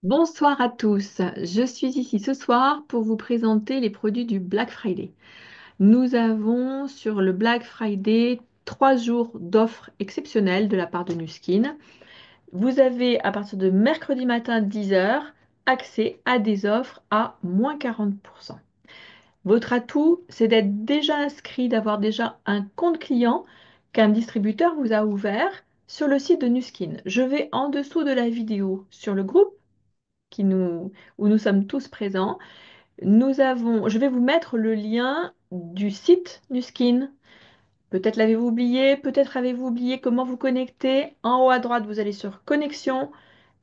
Bonsoir à tous, je suis ici ce soir pour vous présenter les produits du Black Friday. Nous avons sur le Black Friday 3 jours d'offres exceptionnelles de la part de Nuskin. Vous avez à partir de mercredi matin 10 heures accès à des offres à moins 40%. Votre atout, c'est d'être déjà inscrit, d'avoir déjà un compte client qu'un distributeur vous a ouvert sur le site de Nuskin. Je vais en dessous de la vidéo sur le groupe où nous sommes tous présents. Je vais vous mettre le lien du site Nuskin. Peut-être l'avez-vous oublié, peut-être avez-vous oublié comment vous connecter. En haut à droite, vous allez sur Connexion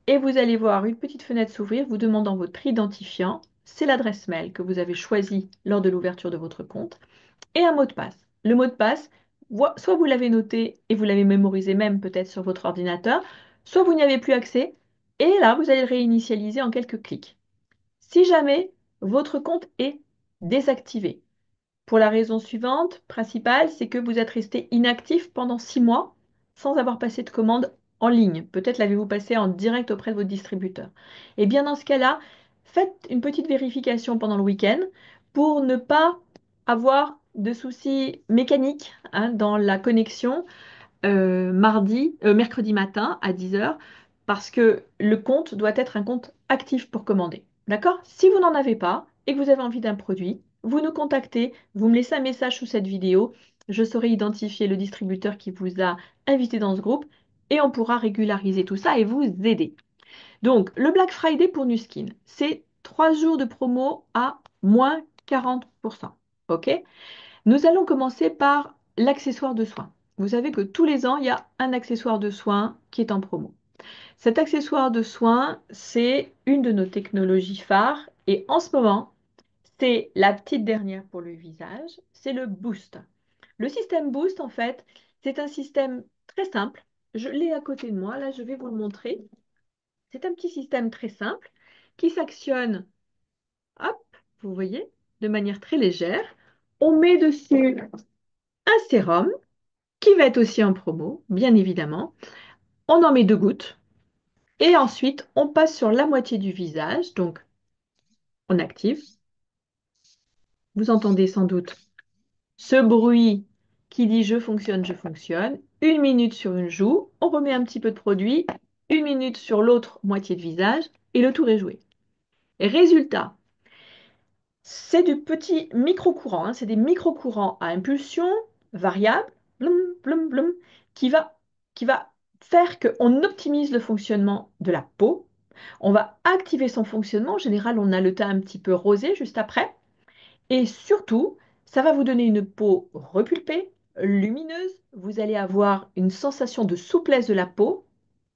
et vous allez voir une petite fenêtre s'ouvrir vous demandant votre identifiant. C'est l'adresse mail que vous avez choisie lors de l'ouverture de votre compte et un mot de passe. Le mot de passe, soit vous l'avez noté et vous l'avez mémorisé même peut-être sur votre ordinateur, soit vous n'y avez plus accès et là, vous allez le réinitialiser en quelques clics. Si jamais votre compte est désactivé, pour la raison suivante, principale, c'est que vous êtes resté inactif pendant 6 mois sans avoir passé de commande en ligne. Peut-être l'avez-vous passé en direct auprès de votre distributeur. Et bien dans ce cas-là, faites une petite vérification pendant le week-end pour ne pas avoir de soucis mécaniques dans la connexion mercredi matin à 10 heures, parce que le compte doit être un compte actif pour commander. D'accord? Si vous n'en avez pas et que vous avez envie d'un produit, vous nous contactez, vous me laissez un message sous cette vidéo, je saurai identifier le distributeur qui vous a invité dans ce groupe et on pourra régulariser tout ça et vous aider. Donc, le Black Friday pour Nuskin, c'est 3 jours de promo à moins 40%. OK? Nous allons commencer par l'accessoire de soins. Vous savez que tous les ans, il y a un accessoire de soins qui est en promo. Cet accessoire de soins, c'est une de nos technologies phares et en ce moment, c'est la petite dernière pour le visage, c'est le Boost. Le système Boost, en fait, c'est un système très simple. Je l'ai à côté de moi, là, je vais vous le montrer. C'est un petit système très simple qui s'actionne, hop, vous voyez, de manière très légère. On met dessus un sérum qui va être aussi en promo, bien évidemment. On en met 2 gouttes et ensuite on passe sur la moitié du visage, donc on active. Vous entendez sans doute ce bruit qui dit je fonctionne, je fonctionne. 1 minute sur une joue, on remet un petit peu de produit, 1 minute sur l'autre moitié de visage et le tour est joué. Résultat, c'est du petit micro-courant, c'est des micro-courants à impulsion variable, blum, blum, blum, qui va, qui va faire qu'on optimise le fonctionnement de la peau. On va activer son fonctionnement. En général, on a le teint un petit peu rosé juste après. Et surtout, ça va vous donner une peau repulpée, lumineuse. Vous allez avoir une sensation de souplesse de la peau.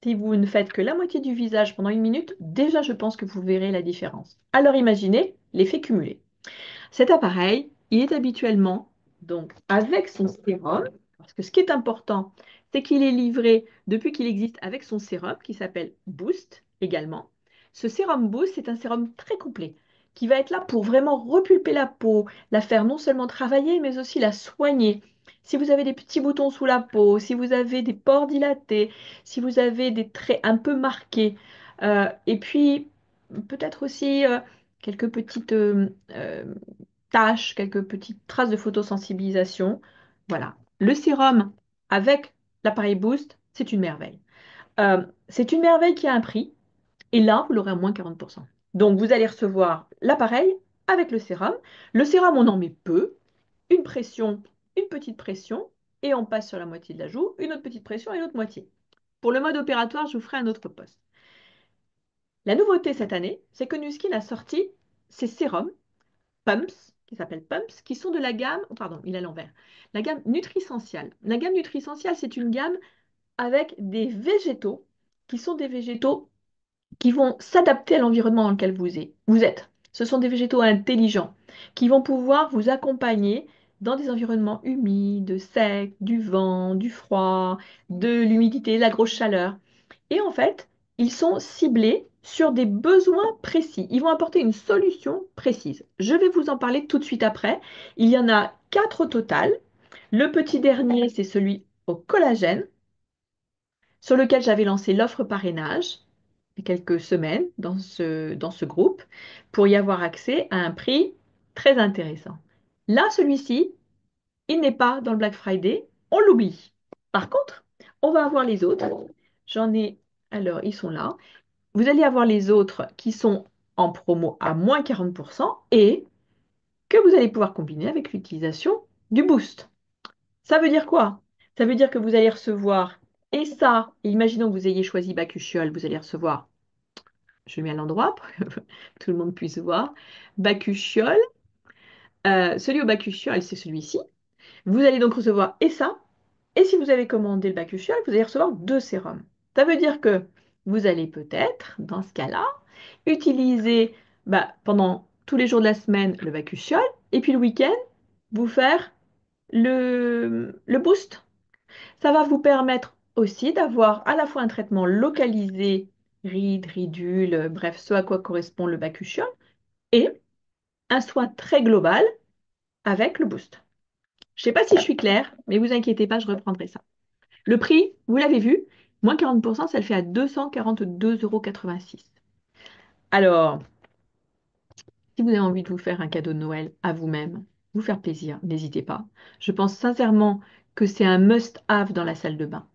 Si vous ne faites que la moitié du visage pendant 1 minute, déjà, je pense que vous verrez la différence. Alors imaginez l'effet cumulé. Cet appareil, il est habituellement, donc avec son sérum, parce que ce qui est important, c'est qu'il est livré depuis qu'il existe avec son sérum qui s'appelle Boost également. Ce sérum Boost, c'est un sérum très complet qui va être là pour vraiment repulper la peau, la faire non seulement travailler, mais aussi la soigner. Si vous avez des petits boutons sous la peau, si vous avez des pores dilatés, si vous avez des traits un peu marqués, et puis peut-être aussi quelques petites taches, quelques petites traces de photosensibilisation. Voilà. Le sérum avec l'appareil Boost, c'est une merveille. C'est une merveille qui a un prix. Et là, vous l'aurez à moins 40%. Donc, vous allez recevoir l'appareil avec le sérum. Le sérum, on en met peu. Une pression, une petite pression. Et on passe sur la moitié de la joue. Une autre petite pression et l'autre moitié. Pour le mode opératoire, je vous ferai un autre post. La nouveauté cette année, c'est que Nuskin a sorti ses sérums Pumps, qui s'appellent Pumps, qui sont de la gamme, oh, pardon, il est à l'envers, la gamme Nutrisential. La gamme Nutrisential, c'est une gamme avec des végétaux qui sont des végétaux qui vont s'adapter à l'environnement dans lequel vous êtes. Ce sont des végétaux intelligents qui vont pouvoir vous accompagner dans des environnements humides, secs, du vent, du froid, de l'humidité, de la grosse chaleur. Et en fait, ils sont ciblés sur des besoins précis. Ils vont apporter une solution précise. Je vais vous en parler tout de suite après. Il y en a 4 au total. Le petit dernier, c'est celui au collagène, sur lequel j'avais lancé l'offre parrainage. quelques semaines dans ce groupe pour y avoir accès à un prix très intéressant. Là, celui-ci, il n'est pas dans le Black Friday, on l'oublie. Par contre, on va avoir les autres. J'en ai, alors ils sont là. Vous allez avoir les autres qui sont en promo à moins 40% et que vous allez pouvoir combiner avec l'utilisation du boost. Ça veut dire quoi? Ça veut dire que vous allez recevoir, et ça, imaginons que vous ayez choisi Bacuchiol, vous allez recevoir, je le mets à l'endroit pour que tout le monde puisse voir, Bacuchiol, celui au Bacuchiol, c'est celui-ci. Vous allez donc recevoir et ça, et si vous avez commandé le Bacuchiol, vous allez recevoir deux sérums. Ça veut dire que vous allez peut-être, dans ce cas-là, utiliser pendant tous les jours de la semaine le Bacuchiol, et puis le week-end, vous faire le boost. Ça va vous permettre aussi d'avoir à la fois un traitement localisé, ride, ridule, bref, ce à quoi correspond le bacuchiol, et un soin très global avec le boost. Je ne sais pas si je suis claire, mais vous inquiétez pas, je reprendrai ça. Le prix, vous l'avez vu, moins 40%, ça le fait à 242,86 €. Alors, si vous avez envie de vous faire un cadeau de Noël à vous-même, vous faire plaisir, n'hésitez pas. Je pense sincèrement que c'est un must-have dans la salle de bain.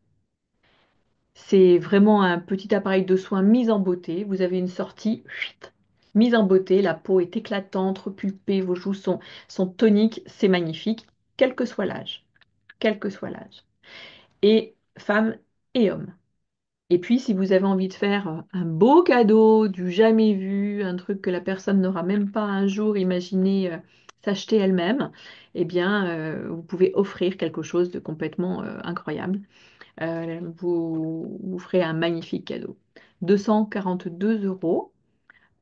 C'est vraiment un petit appareil de soin mis en beauté. Vous avez une sortie mise en beauté. La peau est éclatante, repulpée, vos joues sont toniques. C'est magnifique, quel que soit l'âge. Quel que soit l'âge. Et femmes et hommes. Et puis, si vous avez envie de faire un beau cadeau, du jamais vu, un truc que la personne n'aura même pas un jour imaginé s'acheter elle-même, eh bien, vous pouvez offrir quelque chose de complètement incroyable. Vous ferez un magnifique cadeau. 242 €.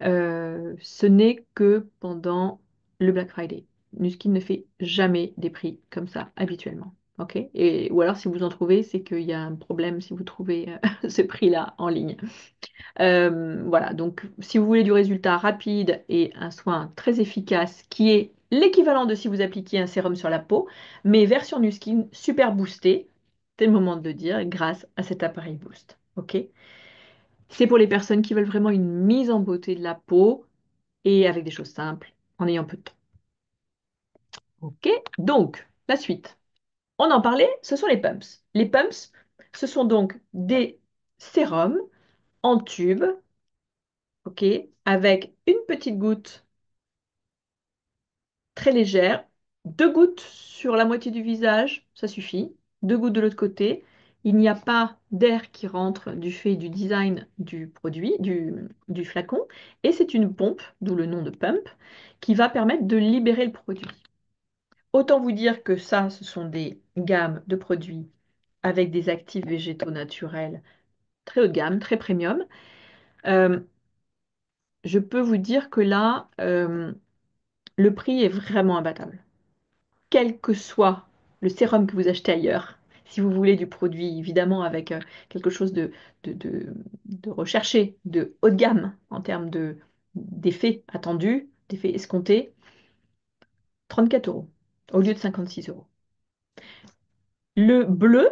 Ce n'est que pendant le Black Friday. Nuskin ne fait jamais des prix comme ça habituellement. Ok? Ou alors si vous en trouvez, c'est qu'il y a un problème si vous trouvez ce prix-là en ligne. Voilà, donc si vous voulez du résultat rapide et un soin très efficace qui est l'équivalent de si vous appliquiez un sérum sur la peau, mais version Nuskin super boostée, c'est le moment de le dire, grâce à cet appareil Boost. Ok? C'est pour les personnes qui veulent vraiment une mise en beauté de la peau et avec des choses simples, en ayant peu de temps. Ok? Donc, la suite. On en parlait, ce sont les pumps. Les pumps, ce sont donc des sérums en tube, ok, avec une petite goutte très légère, deux gouttes sur la moitié du visage, ça suffit, deux gouttes de l'autre côté. Il n'y a pas d'air qui rentre du fait du design du produit, du flacon, et c'est une pompe, d'où le nom de pump, qui va permettre de libérer le produit. Autant vous dire que ça, ce sont des gammes de produits avec des actifs végétaux naturels très haut de gamme, très premium. Euh, je peux vous dire que là, le prix est vraiment imbattable. Quel que soit le sérum que vous achetez ailleurs, si vous voulez du produit, évidemment, avec quelque chose de, de- de recherché, de haut de gamme en termes d'effets attendus, d'effets escomptés, 34 € au lieu de 56 €. Le bleu,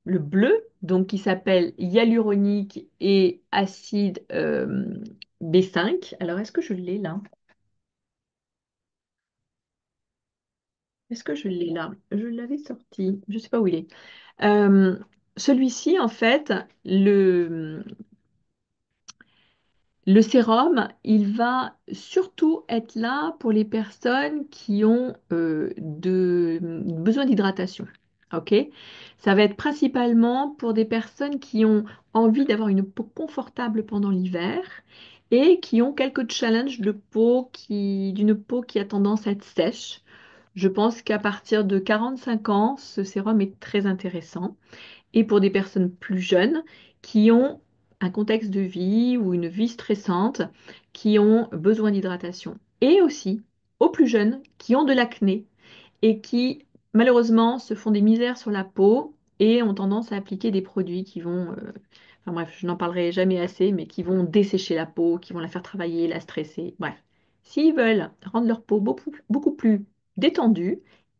le bleu, donc qui s'appelle hyaluronique et acide B5. Alors, est-ce que je l'ai là? Est-ce que je l'ai là? Je l'avais sorti. Je ne sais pas où il est. Euh, Celui-ci, en fait, le sérum, il va surtout être là pour les personnes qui ont besoin d'hydratation. Ok? Ça va être principalement pour des personnes qui ont envie d'avoir une peau confortable pendant l'hiver et qui ont quelques challenges de peau d'une peau qui a tendance à être sèche. Je pense qu'à partir de 45 ans, ce sérum est très intéressant et pour des personnes plus jeunes qui ont un contexte de vie ou une vie stressante, qui ont besoin d'hydratation. Et aussi aux plus jeunes qui ont de l'acné et qui malheureusement se font des misères sur la peau et ont tendance à appliquer des produits qui vont, enfin bref, je n'en parlerai jamais assez, mais qui vont dessécher la peau, qui vont la faire travailler, la stresser. Bref, s'ils veulent rendre leur peau beaucoup plus détendue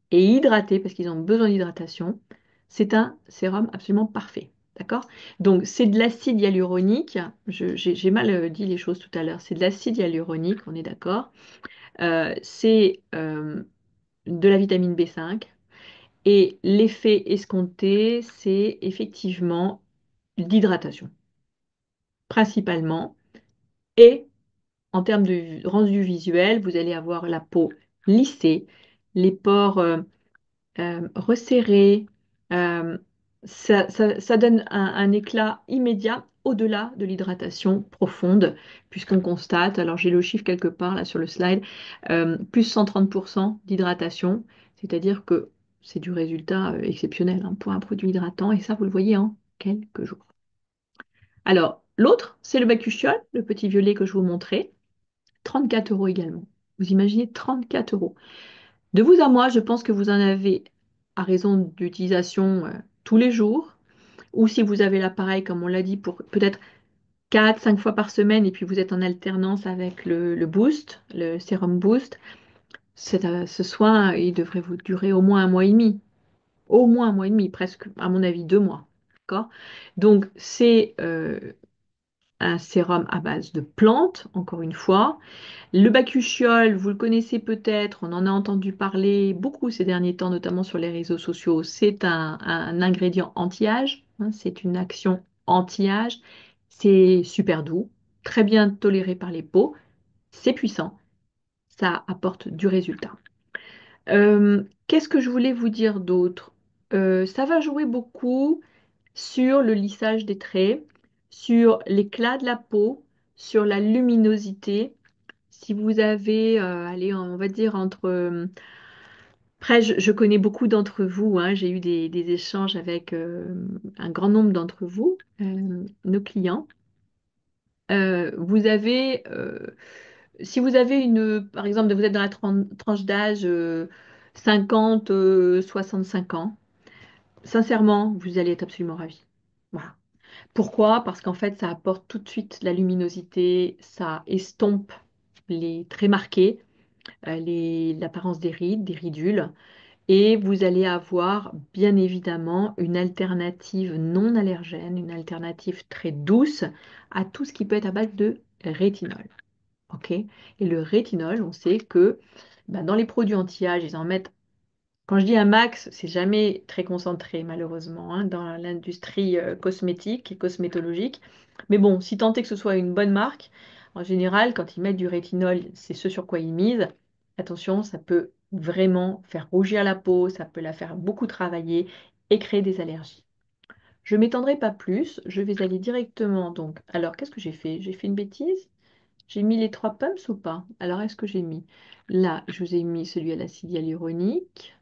et hydratée parce qu'ils ont besoin d'hydratation, c'est un sérum absolument parfait. D'accord? Donc, c'est de l'acide hyaluronique. J'ai mal dit les choses tout à l'heure. C'est de l'acide hyaluronique, on est d'accord. C'est de la vitamine B5. Et l'effet escompté, c'est effectivement d'hydratation, principalement. Et en termes de rendu visuel, vous allez avoir la peau lissée, les pores resserrés. euh, ça donne un éclat immédiat au-delà de l'hydratation profonde, puisqu'on constate, alors j'ai le chiffre quelque part là sur le slide, plus 130% d'hydratation, c'est-à-dire que c'est du résultat exceptionnel hein, pour un produit hydratant, et ça vous le voyez en quelques jours. Alors, l'autre, c'est le bakuchiol, le petit violet que je vous montrais, 34 euros également. Vous imaginez 34 euros. De vous à moi, je pense que vous en avez à raison d'utilisation tous les jours, ou si vous avez l'appareil, comme on l'a dit, pour peut-être 4, 5 fois par semaine, et puis vous êtes en alternance avec le boost, le sérum boost, ce soin, il devrait vous durer au moins un mois et demi. Au moins un mois et demi, presque, à mon avis, 2 mois. D'accord? Donc, c'est un sérum à base de plantes, encore une fois. Le bakuchiol, vous le connaissez peut-être, on en a entendu parler beaucoup ces derniers temps, notamment sur les réseaux sociaux. C'est un ingrédient anti-âge, hein, c'est une action anti-âge. C'est super doux, très bien toléré par les peaux, c'est puissant, ça apporte du résultat. Qu'est-ce que je voulais vous dire d'autre? Ça va jouer beaucoup sur le lissage des traits, sur l'éclat de la peau, sur la luminosité. Si vous avez, allez, on va dire entre... après, je connais beaucoup d'entre vous, hein, j'ai eu des échanges avec un grand nombre d'entre vous, nos clients. Vous avez, si vous avez une, par exemple, vous êtes dans la tranche d'âge 50, 65 ans, sincèrement, vous allez être absolument ravis. Voilà. Pourquoi? Parce qu'en fait, ça apporte tout de suite la luminosité, ça estompe les traits marqués, l'apparence des rides, des ridules, et vous allez avoir bien évidemment une alternative non allergène, une alternative très douce à tout ce qui peut être à base de rétinol. Ok? Et le rétinol, on sait que ben, dans les produits anti-âge, ils en mettent quand je dis un max, c'est jamais très concentré, malheureusement, hein, dans l'industrie cosmétique et cosmétologique. Mais bon, si tant est que ce soit une bonne marque, en général, quand ils mettent du rétinol, c'est ce sur quoi ils misent. Attention, ça peut vraiment faire rougir la peau, ça peut la faire beaucoup travailler et créer des allergies. Je ne m'étendrai pas plus, je vais aller directement donc. Alors, qu'est-ce que j'ai fait? J'ai fait une bêtise? J'ai mis les 3 pumps ou pas? Alors, est-ce que j'ai mis? Là, je vous ai mis celui à l'acide hyaluronique.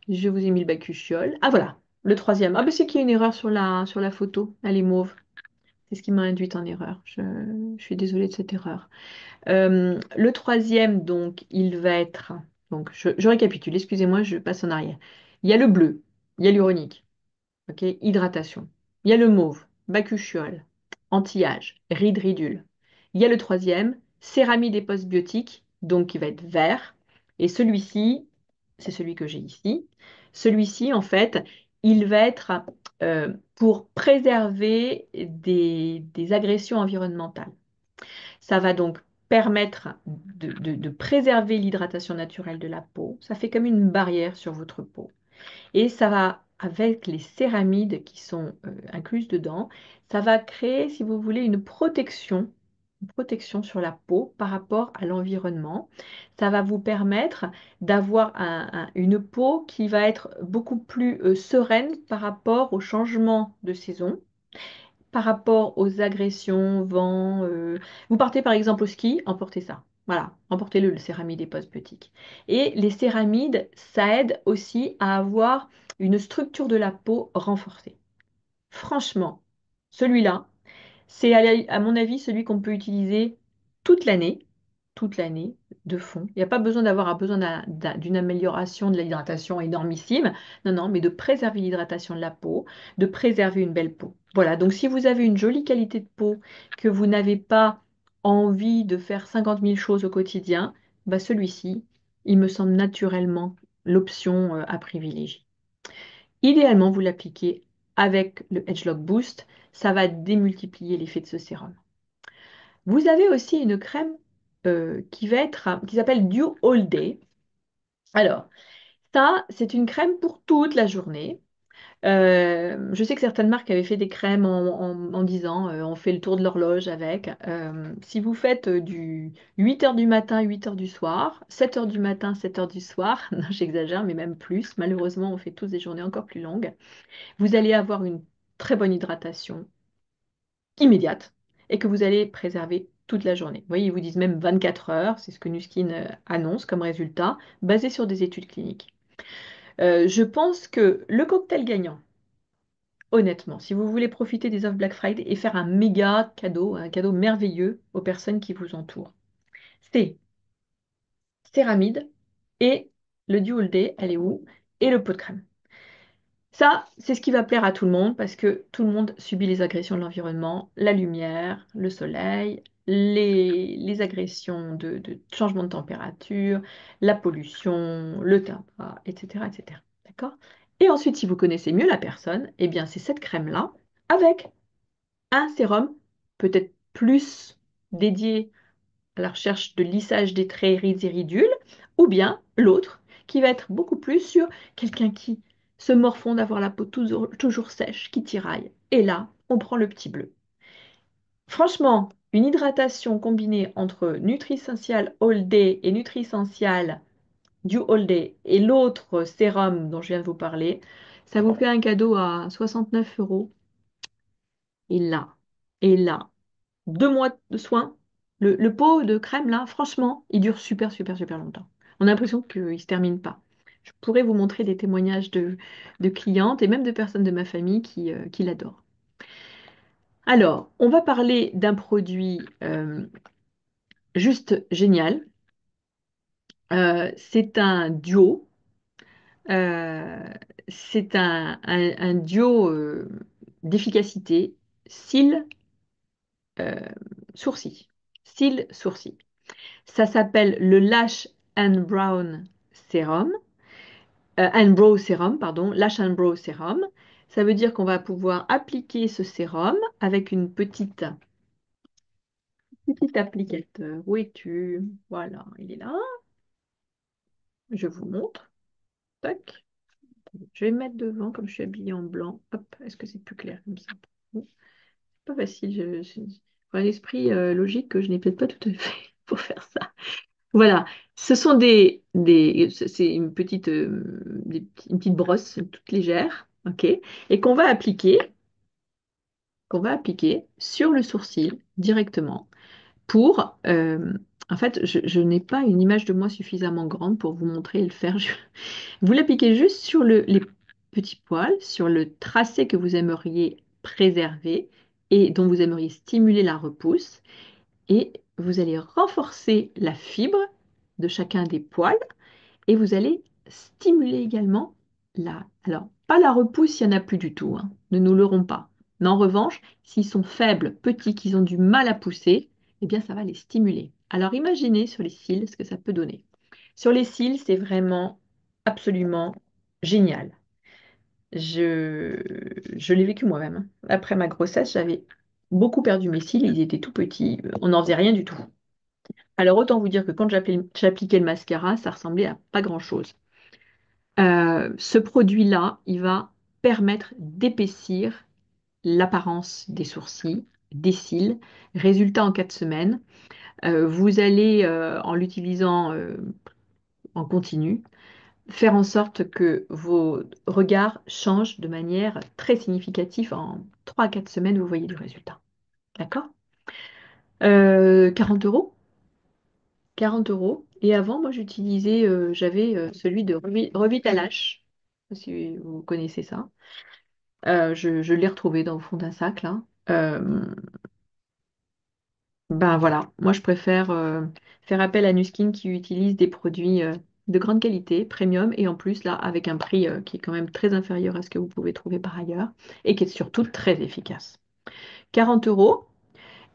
Je vous ai mis le bakuchiol. Ah voilà, le troisième. Ah ben c'est qu'il y a une erreur sur la photo. Elle est mauve. C'est ce qui m'a induite en erreur. Je suis désolée de cette erreur. Le troisième, donc, il va être... Donc, je récapitule, excusez-moi, je passe en arrière. Il y a le bleu, hyaluronique, ok, hydratation. Il y a le mauve, bakuchiol, anti-âge, ride ridule. Il y a le troisième, céramide et post-biotique, donc qui va être vert. Et celui-ci, c'est celui que j'ai ici. Celui-ci, en fait, il va être pour préserver des agressions environnementales. Ça va donc permettre de préserver l'hydratation naturelle de la peau. Ça fait comme une barrière sur votre peau. Et ça va, avec les céramides qui sont incluses dedans, ça va créer, si vous voulez, une protection sur la peau par rapport à l'environnement. Ça va vous permettre d'avoir une peau qui va être beaucoup plus sereine par rapport au changement de saison, par rapport aux agressions, vent. Vous partez par exemple au ski, emportez ça. Voilà, emportez-le, le céramide et post-biotique. Et les céramides, ça aide aussi à avoir une structure de la peau renforcée. Franchement, celui-là, c'est à mon avis celui qu'on peut utiliser toute l'année, toute l'année de fond. Il n'y a pas besoin d'avoir besoin d'une amélioration de l'hydratation énormissime. Non, non, mais de préserver l'hydratation de la peau, de préserver une belle peau. Voilà, donc si vous avez une jolie qualité de peau, que vous n'avez pas envie de faire 50 000 choses au quotidien, bah celui-ci, il me semble naturellement l'option à privilégier. Idéalement, vous l'appliquez avec le Edge Boost, ça va démultiplier l'effet de ce sérum. Vous avez aussi une crème qui s'appelle Dew All Day. Alors, ça, c'est une crème pour toute la journée. Je sais que certaines marques avaient fait des crèmes en disant on fait le tour de l'horloge avec. Si vous faites du 8 heures du matin, 8 heures du soir, 7 heures du matin, 7 heures du soir, non, j'exagère, mais même plus, malheureusement, on fait tous des journées encore plus longues, vous allez avoir une très bonne hydratation immédiate et que vous allez préserver toute la journée. Vous voyez, ils vous disent même 24 heures, c'est ce que Nuskin annonce comme résultat, basé sur des études cliniques. Je pense que le cocktail gagnant, honnêtement, si vous voulez profiter des offres Black Friday et faire un méga cadeau, un cadeau merveilleux aux personnes qui vous entourent, c'est Céramide et le Dual Day, elle est où? Et le pot de crème. Ça, c'est ce qui va plaire à tout le monde parce que tout le monde subit les agressions de l'environnement, la lumière, le soleil, les agressions de changement de température, la pollution, le tabac, etc., etc. D'accord? Et ensuite, si vous connaissez mieux la personne, eh bien, c'est cette crème-là avec un sérum peut-être plus dédié à la recherche de lissage des traits, rides et ridules, ou bien l'autre qui va être beaucoup plus sur quelqu'un qui se morfond d'avoir la peau toujours sèche, qui tiraille. Et là, on prend le petit bleu. Franchement, une hydratation combinée entre Nutri-Essential All Day et Nutri-Essential du All Day et l'autre sérum dont je viens de vous parler, ça vous fait un cadeau à 69 euros. Et là, 2 mois de soins. Le pot de crème, là, franchement, il dure super, super, super longtemps. On a l'impression qu'il ne se termine pas. Je pourrais vous montrer des témoignages de clientes et même de personnes de ma famille qui l'adorent. Alors, on va parler d'un produit juste génial. C'est un duo. Euh, c'est un duo d'efficacité cils, euh, sourcils. Cils, sourcils. Ça s'appelle le Lash and Brown Serum, and Brow Serum, pardon, Lash and Brow Serum. Ça veut dire qu'on va pouvoir appliquer ce sérum avec une petite applicateur. Où es-tu? Voilà, il est là. Je vous montre. Tac. Je vais me mettre devant comme je suis habillée en blanc. Hop, est-ce que c'est plus clair comme ça? Bon, c'est pas facile. J'ai un esprit logique que je n'ai peut-être pas tout à fait pour faire ça. Voilà, ce sont c'est une petite brosse toute légère, ok, et qu'on va appliquer sur le sourcil directement pour, en fait, je n'ai pas une image de moi suffisamment grande pour vous montrer et le faire. Vous l'appliquez juste sur les petits poils, sur le tracé que vous aimeriez préserver et dont vous aimeriez stimuler la repousse, et vous allez renforcer la fibre de chacun des poils et vous allez stimuler également la... Alors, pas la repousse, il n'y en a plus du tout, hein, ne nous leurrons pas. Mais en revanche, s'ils sont faibles, petits, qu'ils ont du mal à pousser, eh bien, ça va les stimuler. Alors, imaginez sur les cils ce que ça peut donner. Sur les cils, c'est vraiment absolument génial. Je, je l'ai vécu moi-même, hein. Après ma grossesse, j'avais beaucoup perdu mes cils, ils étaient tout petits, on n'en faisait rien du tout. Alors autant vous dire que quand j'appliquais le mascara, ça ressemblait à pas grand-chose. Ce produit-là, il va permettre d'épaissir l'apparence des sourcils, des cils. Résultat en 4 semaines. Vous allez, en l'utilisant en continu, faire en sorte que vos regards changent de manière très significative. En 3 à 4 semaines, vous voyez du résultat. D'accord? 40 euros. 40 euros. Et avant, moi, j'avais celui de Revitalach. Je sais pas si vous connaissez ça. Je l'ai retrouvé dans le fond d'un sac, là. Ben voilà, moi, je préfère faire appel à Nuskin qui utilise des produits de grande qualité, premium, et en plus, là, avec un prix qui est quand même très inférieur à ce que vous pouvez trouver par ailleurs, et qui est surtout très efficace. 40 euros.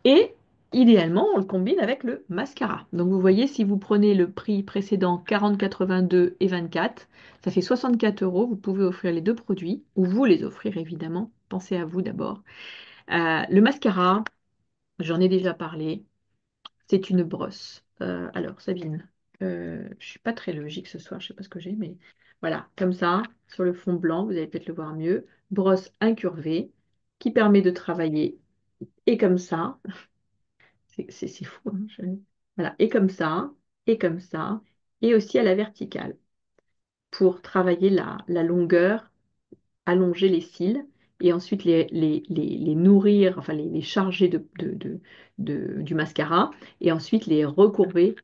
Et idéalement, on le combine avec le mascara. Donc vous voyez, si vous prenez le prix précédent 40,82 et 24, ça fait 64 euros. Vous pouvez offrir les deux produits, ou vous les offrir évidemment. Pensez à vous d'abord. Le mascara, j'en ai déjà parlé, c'est une brosse. Alors, Sabine, je suis pas très logique ce soir, je sais pas ce que j'ai, mais voilà, comme ça, sur le fond blanc, vous allez peut-être le voir mieux. Brosse incurvée qui permet de travailler et comme ça. C'est fou, hein, voilà, et comme ça, et aussi à la verticale, pour travailler la longueur, allonger les cils, et ensuite les nourrir, enfin les charger du mascara, et ensuite les recourber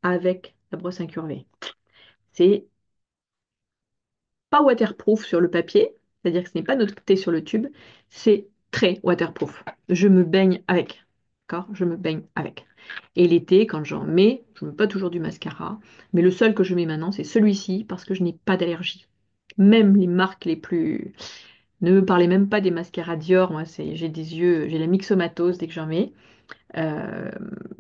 avec la brosse incurvée. C'est pas waterproof sur le papier, c'est-à-dire que ce n'est pas noté sur le tube, c'est très waterproof. Je me baigne avec, d'accord? Je me baigne avec. Et l'été, quand j'en mets, je ne mets pas toujours du mascara, mais le seul que je mets maintenant, c'est celui-ci parce que je n'ai pas d'allergie. Même les marques les plus... Ne me parlez même pas des mascaras Dior, moi j'ai des yeux, j'ai la myxomatose dès que j'en mets. Euh,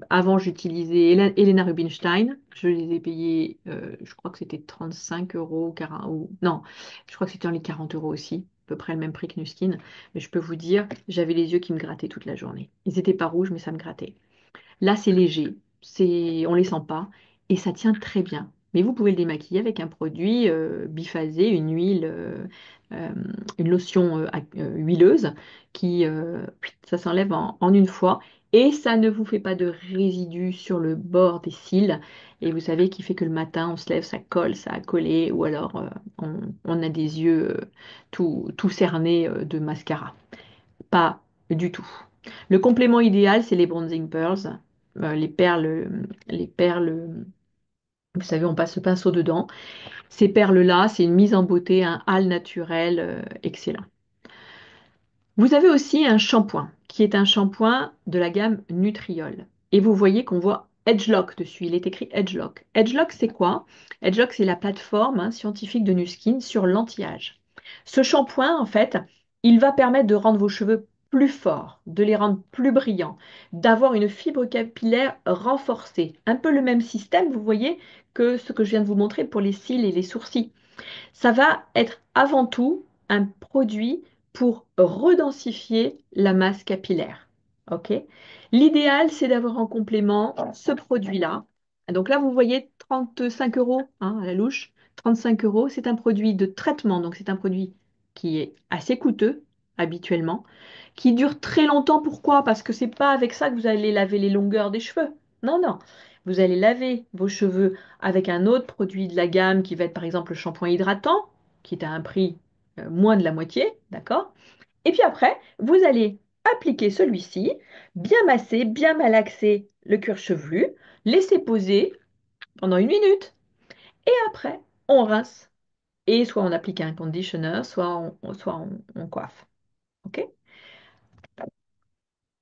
Avant, j'utilisais Helena Rubinstein. Je les ai payés, je crois que c'était 35 euros, 40, non, je crois que c'était dans les 40 euros aussi, à peu près le même prix que Nuskin. Mais je peux vous dire, j'avais les yeux qui me grattaient toute la journée. Ils n'étaient pas rouges, mais ça me grattait. Là, c'est léger, on les sent pas et ça tient très bien. Mais vous pouvez le démaquiller avec un produit biphasé, une huile, euh, une lotion huileuse qui, ça s'enlève en une fois et ça ne vous fait pas de résidus sur le bord des cils. Et vous savez qui fait que le matin, on se lève, ça colle, ça a collé ou alors on a des yeux tout cernés de mascara. Pas du tout. Le complément idéal, c'est les bronzing pearls, les perles, vous savez, on passe le pinceau dedans. Ces perles-là, c'est une mise en beauté, un hâle naturel excellent. Vous avez aussi un shampoing, qui est un shampoing de la gamme Nutriol. Et vous voyez qu'on voit Edgelock dessus. Il est écrit Edgelock. Edgelock, c'est quoi? Edgelock, c'est la plateforme scientifique de Nuskin sur l'anti-âge. Ce shampoing, en fait, il va permettre de rendre vos cheveux plus forts, de les rendre plus brillants, d'avoir une fibre capillaire renforcée. Un peu le même système, vous voyez, que ce que je viens de vous montrer pour les cils et les sourcils. Ça va être avant tout un produit pour redensifier la masse capillaire. OK? L'idéal, c'est d'avoir en complément ce produit-là. Donc là, vous voyez 35 euros à la louche. 35 euros, c'est un produit de traitement. Donc c'est un produit qui est assez coûteux habituellement, qui dure très longtemps. Pourquoi? Parce que c'est pas avec ça que vous allez laver les longueurs des cheveux. Non, non. Vous allez laver vos cheveux avec un autre produit de la gamme qui va être par exemple le shampoing hydratant, qui est à un prix moins de la moitié, d'accord? Et puis après, vous allez appliquer celui-ci, bien masser, bien malaxer le cuir chevelu, laisser poser pendant 1 minute, et après, on rince. Et soit on applique un conditioner, soit on coiffe. OK?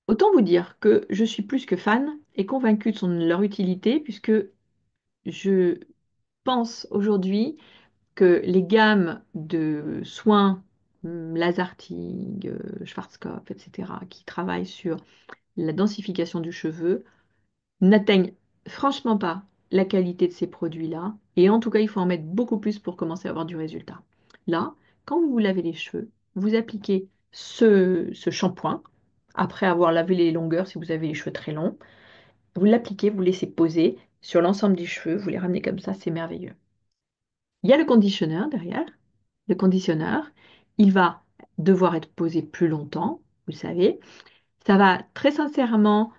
Autant vous dire que je suis plus que fan et convaincue de leur utilité, puisque je pense aujourd'hui que les gammes de soins, Lazartigue, Schwarzkopf, etc., qui travaillent sur la densification du cheveu, n'atteignent franchement pas la qualité de ces produits-là. Et en tout cas, il faut en mettre beaucoup plus pour commencer à avoir du résultat. Là, quand vous vous lavez les cheveux, vous appliquez ce shampoing, après avoir lavé les longueurs, si vous avez les cheveux très longs, vous l'appliquez, vous laissez poser sur l'ensemble des cheveux, vous les ramenez comme ça, c'est merveilleux. Il y a le conditionneur derrière. Le conditionneur, il va devoir être posé plus longtemps, vous le savez. Ça va très sincèrement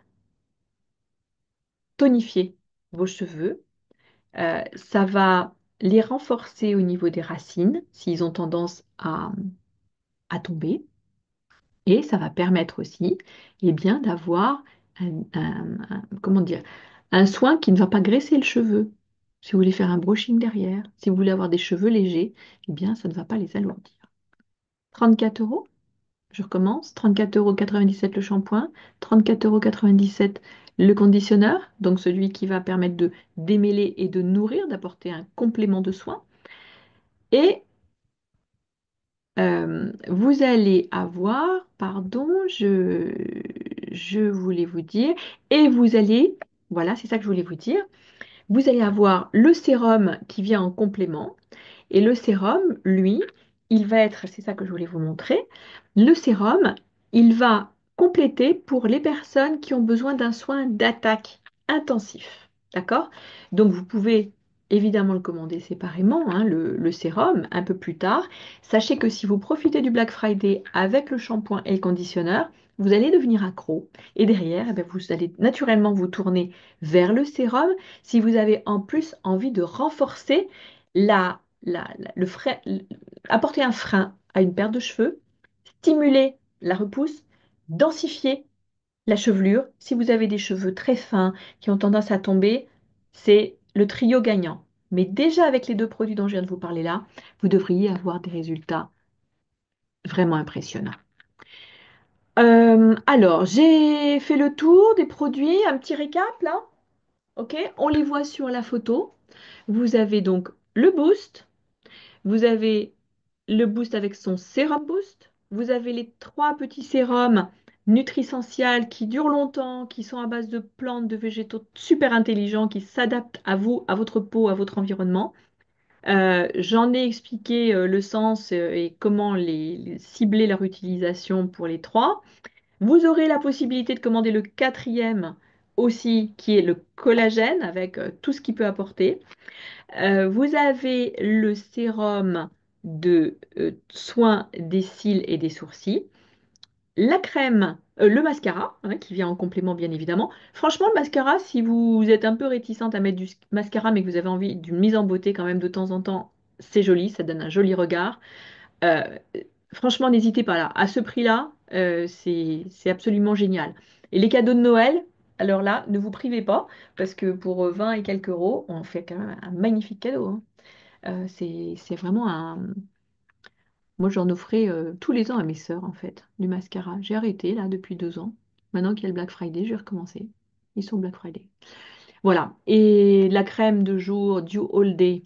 tonifier vos cheveux. Ça va les renforcer au niveau des racines s'ils ont tendance à tomber. Et ça va permettre aussi eh bien, d'avoir comment dire, un soin qui ne va pas graisser le cheveu. Si vous voulez faire un brushing derrière, si vous voulez avoir des cheveux légers, eh bien, ça ne va pas les alourdir. 34 euros. Je recommence. 34,97 € le shampoing, 34,97 € le conditionneur, donc celui qui va permettre de démêler et de nourrir, d'apporter un complément de soin. Et vous allez avoir, pardon, je voulais vous dire? Et vous allez, voilà, c'est ça que je voulais vous dire. Vous allez avoir le sérum qui vient en complément. Et le sérum, lui, il va être, c'est ça que je voulais vous montrer, le sérum, il va compléter pour les personnes qui ont besoin d'un soin d'attaque intensif. D'accord? Donc vous pouvez évidemment le commander séparément, hein, le sérum, un peu plus tard. Sachez que si vous profitez du Black Friday avec le shampoing et le conditionneur, vous allez devenir accro. Et derrière, eh bien, vous allez naturellement vous tourner vers le sérum si vous avez en plus envie de renforcer apporter un frein à une paire de cheveux, stimuler la repousse, densifier la chevelure. Si vous avez des cheveux très fins qui ont tendance à tomber, c'est le trio gagnant. Mais déjà avec les deux produits dont je viens de vous parler là, vous devriez avoir des résultats vraiment impressionnants. Alors, j'ai fait le tour des produits, un petit récap là. Ok, on les voit sur la photo. Vous avez donc le boost, vous avez le boost avec son sérum boost. Vous avez les trois petits sérums nutrisentiels qui durent longtemps, qui sont à base de plantes, de végétaux super intelligents, qui s'adaptent à vous, à votre peau, à votre environnement. J'en ai expliqué le sens et comment cibler leur utilisation pour les trois. Vous aurez la possibilité de commander le quatrième aussi, qui est le collagène, avec tout ce qu'il peut apporter. Vous avez le sérum de soin des cils et des sourcils, la crème, le mascara, hein, qui vient en complément bien évidemment. Franchement, le mascara, si vous êtes un peu réticente à mettre du mascara, mais que vous avez envie d'une mise en beauté quand même de temps en temps, c'est joli, ça donne un joli regard. Euh, Franchement, n'hésitez pas là. À ce prix-là, c'est absolument génial. Et les cadeaux de Noël, alors là, ne vous privez pas, parce que pour 20 et quelques euros, on fait quand même un magnifique cadeau, hein. C'est vraiment un. Moi, j'en offrais tous les ans à mes sœurs, en fait, du mascara. J'ai arrêté, là, depuis 2 ans. Maintenant qu'il y a le Black Friday, je vais recommencer. Ils sont Black Friday. Voilà. Et la crème de jour Dew All Day,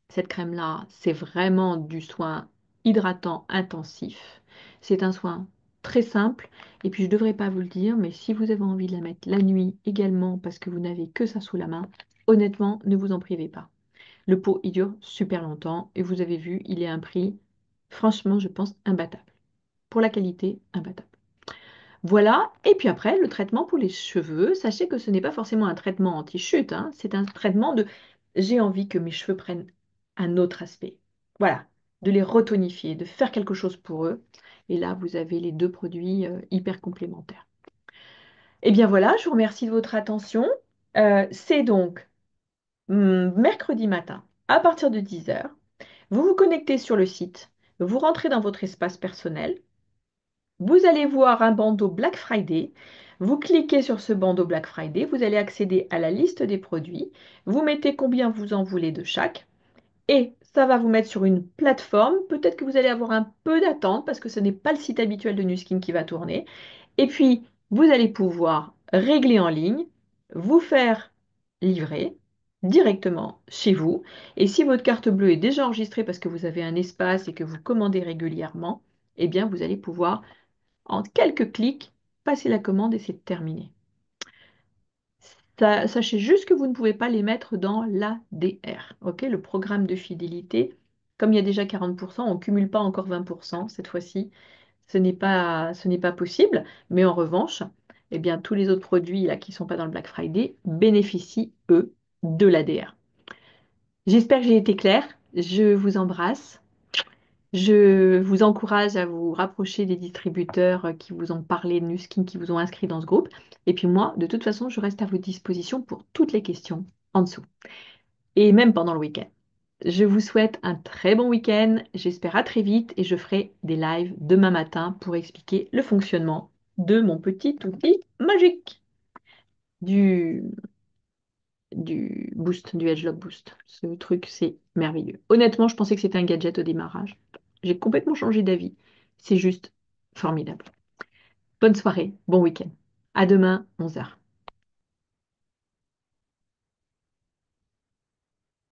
cette crème-là, c'est vraiment du soin hydratant intensif. C'est un soin très simple. Et puis, je ne devrais pas vous le dire, mais si vous avez envie de la mettre la nuit également, parce que vous n'avez que ça sous la main, honnêtement, ne vous en privez pas. Le pot, il dure super longtemps et vous avez vu, il est à un prix, franchement, je pense, imbattable. Pour la qualité, imbattable. Voilà, et puis après, le traitement pour les cheveux, sachez que ce n'est pas forcément un traitement anti-chute, hein, c'est un traitement de j'ai envie que mes cheveux prennent un autre aspect. Voilà, de les retonifier, de faire quelque chose pour eux. Et là, vous avez les deux produits hyper complémentaires. Et bien voilà, je vous remercie de votre attention. C'est donc mercredi matin à partir de 10 heures. Vous vous connectez sur le site, vous rentrez dans votre espace personnel, vous allez voir un bandeau Black Friday, vous cliquez sur ce bandeau Black Friday, vous allez accéder à la liste des produits, vous mettez combien vous en voulez de chaque, et ça va vous mettre sur une plateforme. Peut-être que vous allez avoir un peu d'attente parce que ce n'est pas le site habituel de Nuskin qui va tourner. Et puis, vous allez pouvoir régler en ligne, vous faire livrer directement chez vous. Et si votre carte bleue est déjà enregistrée parce que vous avez un espace et que vous commandez régulièrement, eh bien, vous allez pouvoir, en quelques clics, passer la commande et c'est terminé. Sachez juste que vous ne pouvez pas les mettre dans l'ADR, ok? Le programme de fidélité. Comme il y a déjà 40%, on ne cumule pas encore 20% cette fois-ci. Ce n'est pas possible. Mais en revanche, eh bien, tous les autres produits là, qui ne sont pas dans le Black Friday bénéficient, eux, de l'ADR. J'espère que j'ai été claire. Je vous embrasse. Je vous encourage à vous rapprocher des distributeurs qui vous ont parlé de Nuskin, qui vous ont inscrit dans ce groupe. Et puis moi, de toute façon, je reste à votre disposition pour toutes les questions en dessous. Et même pendant le week-end. Je vous souhaite un très bon week-end. J'espère à très vite et je ferai des lives demain matin pour expliquer le fonctionnement de mon petit outil magique du, du Boost, du Edgelock Boost. Ce truc, c'est merveilleux. Honnêtement, je pensais que c'était un gadget au démarrage. J'ai complètement changé d'avis. C'est juste formidable. Bonne soirée, bon week-end. À demain, 11 heures.